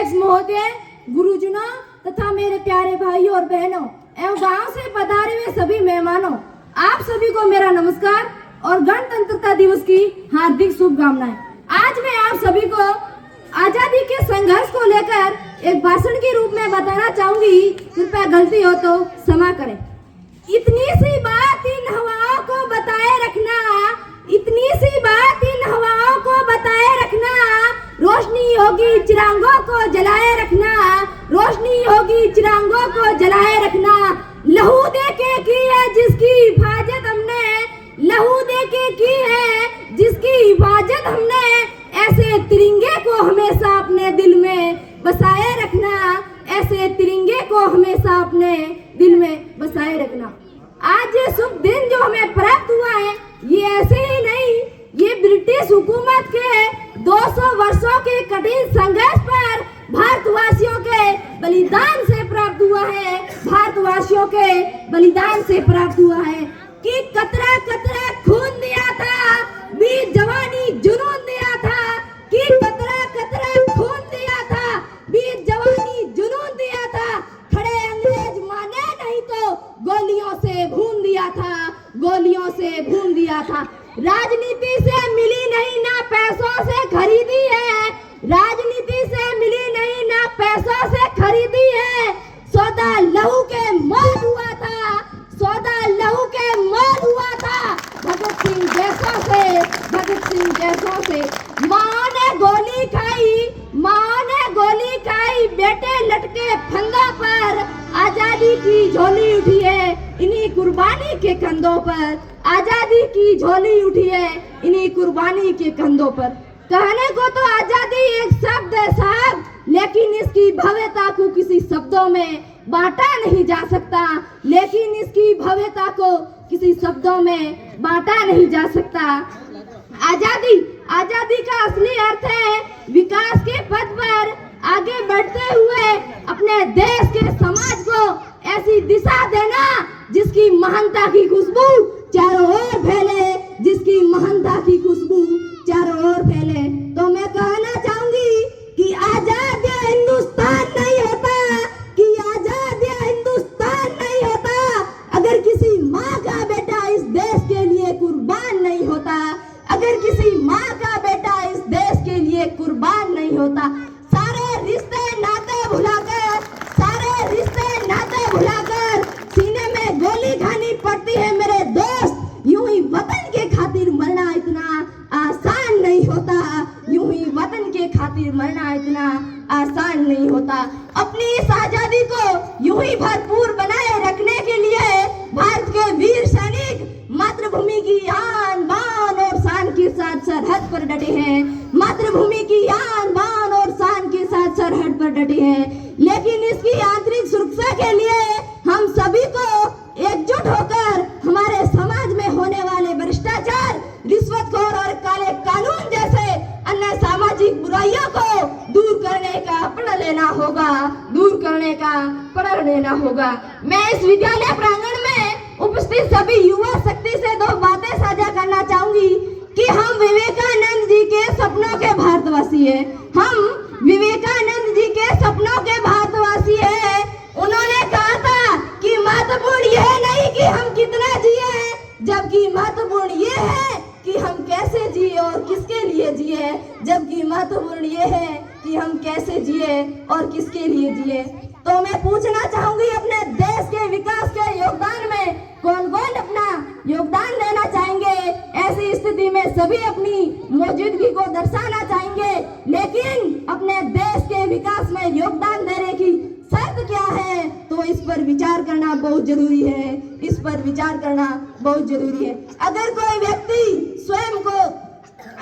अध्यक्ष महोदय, गुरुजनों तथा मेरे प्यारे भाइयों और बहनों एवं गांव से पधारे हुए सभी मेहमानों, आप सभी को मेरा नमस्कार और गणतंत्रता दिवस की हार्दिक शुभकामनाएं। आज मैं आप सभी को आजादी के संघर्ष को लेकर एक भाषण के रूप में बताना चाहूंगी। कृपया गलती हो तो क्षमा करें। इतनी सी बात इन हवाओं को बताए रखना, इतनी सी बात इन हवाओं को बताए रखना, रोशनी होगी चिरागों को जलाए रखना, रोशनी होगी चिरागों को जलाए रखना। लहू दे के की है जिसकी हिफाजत हमने, लहू दे के की है जिसकी हिफाजत हमने, ऐसे तिरंगे को हमेशा अपने दिल में बसाए रखना, ऐसे तिरंगे को हमेशा अपने दिल में बसाए रखना। आज ये शुभ दिन जो हमें प्राप्त हुआ है, ये ऐसे ही नहीं, ये ब्रिटिश हुकूमत के 200 वर्षों के कठिन संघर्ष पर भारतवासियों के बलिदान से प्राप्त हुआ है, भारतवासियों के बलिदान से प्राप्त हुआ है कि कतरा कतरा खून दिया था, वीर जवानी जुनून दिया था, कि कतरा कतरा खून दिया था, वीर जवानी जुनून दिया था। खड़े अंग्रेज माने नहीं तो गोलियों से भून दिया था, गोलियों से भून दिया था। राजनीति से मिली नहीं ना पैसों से खरीदी है, राजनीति से मिली नहीं ना पैसों से खरीदी है। सौदा लहू के मोल हुआ था, सौदा लहू के मोल हुआ था। भगत सिंह जैसों से, भगत सिंह जैसों से माँ ने गोली खाई, माँ ने गोली खाई, बेटे लटके फंदों पर, आजादी की झोली उठी है इन्हीं कुर्बानी के कंधों पर, आजादी की झोली उठी है इन्हीं कुर्बानी के कंधों पर। कहने को तो आजादी एक शब्द है साहब, लेकिन इसकी भव्यता को किसी शब्दों में बांटा नहीं जा सकता, लेकिन इसकी भव्यता को किसी शब्दों में बांटा नहीं जा सकता। आजादी, आजादी का असली अर्थ है विकास के पथ पर आगे बढ़ते हुए अपने देश के समाज को ऐसी दिशा देना जिसकी महानता की खुशबू चारों ओर फैले, जिसकी महानता की खुशबू चारों ओर फैले। तो मैं कहना चाहूंगी कि आजाद हिंदुस्तान नहीं होता, कि आजाद हिंदुस्तान नहीं होता अगर किसी माँ का बेटा इस देश के लिए कुर्बान नहीं होता, अगर किसी माँ का बेटा इस देश के लिए कुर्बान नहीं होता। सारे रिश्ते नाते भुलाकर, सारे रिश्ते नाते भुलाकर सीने में गोली खानी पड़ती है मेरे दोस्त। यूं ही वतन के खातिर मरना इतना आसान नहीं होता, यूं ही वतन के खातिर मरना इतना आसान नहीं होता। अपनी इस आजादी को यूं ही भरपूर बनाए रखने के लिए भारत के वीर सैनिक मातृभूमि की आन बान और शान के साथ सरहद पर डटे हैं, मातृभूमि की आन बान और शान के साथ सरहद पर डटे हैं। लेकिन इसकी आंतरिक सुरक्षा के लिए हम सभी को एकजुट होकर हमारे समाज में होने वाले भ्रष्टाचार, रिश्वतखोर और काले कानून जैसे अन्य सामाजिक बुराइयों को दूर करने का प्रण लेना होगा, दूर करने का प्रण लेना होगा। मैं इस विद्यालय प्रांगण में उपस्थित सभी युवा शक्ति से दो बातें साझा करना चाहूंगी कि हम विवेकानंद जी के सपनों के भारतवासी हैं, हम विवेकानंद जी के सपनों के भारतवासी हैं। उन्होंने कहा था कि महत्वपूर्ण यह नहीं कि हम कितना जिए, जबकि महत्वपूर्ण ये है कि हम कैसे जिए और किसके लिए जिए, जबकि महत्वपूर्ण ये है कि हम कैसे जिए और किसके लिए जिए। तो मैं पूछना चाहूंगी अपने देश के विकास के योगदान में कौन कौन अपना योगदान देना चाहेंगे। ऐसी स्थिति में सभी अपनी मौजूदगी को दर्शाना चाहेंगे, लेकिन अपने देश के विकास में योगदान देने की शर्त क्या है, तो इस पर विचार करना बहुत जरूरी है, इस पर विचार करना बहुत जरूरी है। अगर कोई व्यक्ति स्वयं को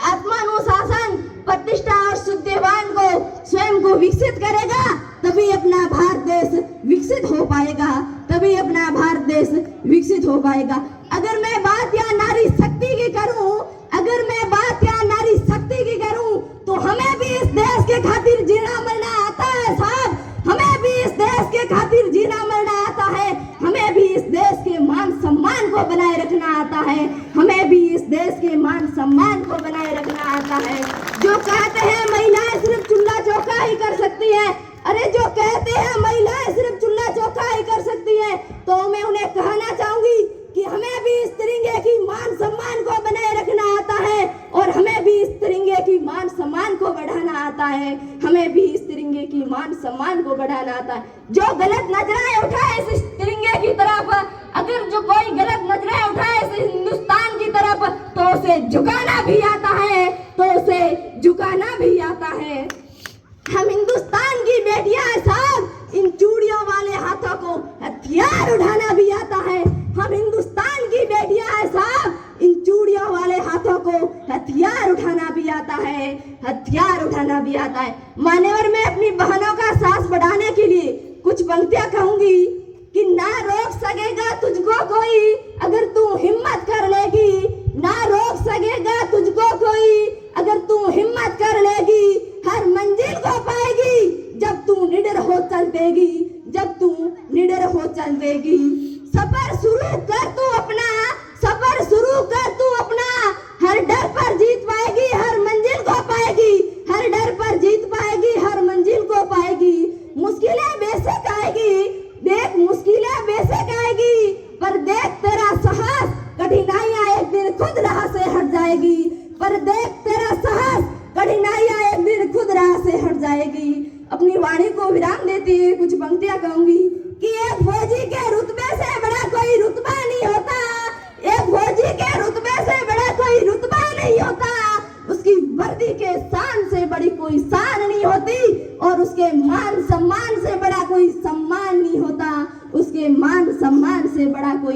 आत्मानुशासन, प्रतिष्ठा और शुद्धिवान को स्वयं को विकसित करेगा, तभी अपना भारत देश विकसित हो पाएगा, तभी अपना भारत देश विकसित हो पाएगा। अगर मैं बात या नारी शक्ति की करूं, अगर मैं बात या नारी शक्ति की करूं, तो हमें भी इस देश के खातिर जीना मरना आता है साहब, हमें भी इस देश के खातिर जीना मरना आता है, हमें भी इस देश के मान सम्मान को बनाए रखना आता है, हमें भी इस देश के मान सम्मान को बनाए रखना आता है। जो कहते हैं महिलाएं सिर्फ चूल्हा चौका ही कर सकती है, अरे जो कहते हैं महिलाएं सिर्फ चूल्हा चौका ही कर सकती है, तो मैं उन्हें कहना चाहूंगी कि हमें भी इस तिरंगे की मान सम्मान को बनाए रखना आता है और हमें भी इस तिरंगे की मान सम्मान को बढ़ाना आता है। हमें भी इस तिरंगे की मान सम्मान को बढ़ाना आता है। जो गलत नजरें उठाए इस तिरंगे की तरफ, अगर जो कोई गलत नजरें उठाए इस हिंदुस्तान की तरफ, तो उसे झुकाना भी आता है, तो उसे झुकाना भी आता है। हम हिंदुस्तान की बेटियां हैं साहब, इन चूड़ियों वाले हाथों को हथियार उठाना भी आता है। हम हिंदुस्तान की बेटियां हैं साहब, इन चूड़ियों वाले हाथों को हथियार उठाना भी आता है, हथियार उठाना भी आता है। मान्यवर, मैं अपनी बहनों का साहस बढ़ाने के लिए कुछ पंक्तियां कहूंगी कि ना रोक सकेगा तुझको कोई अगर तू हिम्मत कर लेगी, ना रोक सकेगा तुझको कोई अगर तू हिम्मत कर लेगी। हर मंजिल को पाएगी जब तू निडर हो चल देगी, जब तू निडर हो चल देगी। सफर शुरू कर तू अपना, सफर शुरू कर तू अपना, हर डर पर जीत पाएगी, हर मंजिल को पाएगी, हर डर पर जीत पाएगी, हर मंजिल को पाएगी। मुश्किलें बेशक आएगी, देख मुश्किलें बेशक आएगी, पर देख तेरा साहस, कठिनाइयां एक दिन खुद राह से हट जाएगी, पर देख तेरा साहस, कठिनाइयां एक दिन खुद राह से हट जाएगी। अपनी वाणी को विराम देती हुए कुछ पंक्तियां कहूंगी कि एक फौजी के रुतबे से बड़ा कोई रुतबा नहीं होता, एक फौजी के रुतबे से बड़ा कोई रुतबा नहीं होता, उसकी वर्दी के शान से बड़ी कोई शान नहीं होती, और उसके मान सम्मान से बड़ा कोई सम्मान नहीं होता, उसके मान सम्मान से बड़ा कोई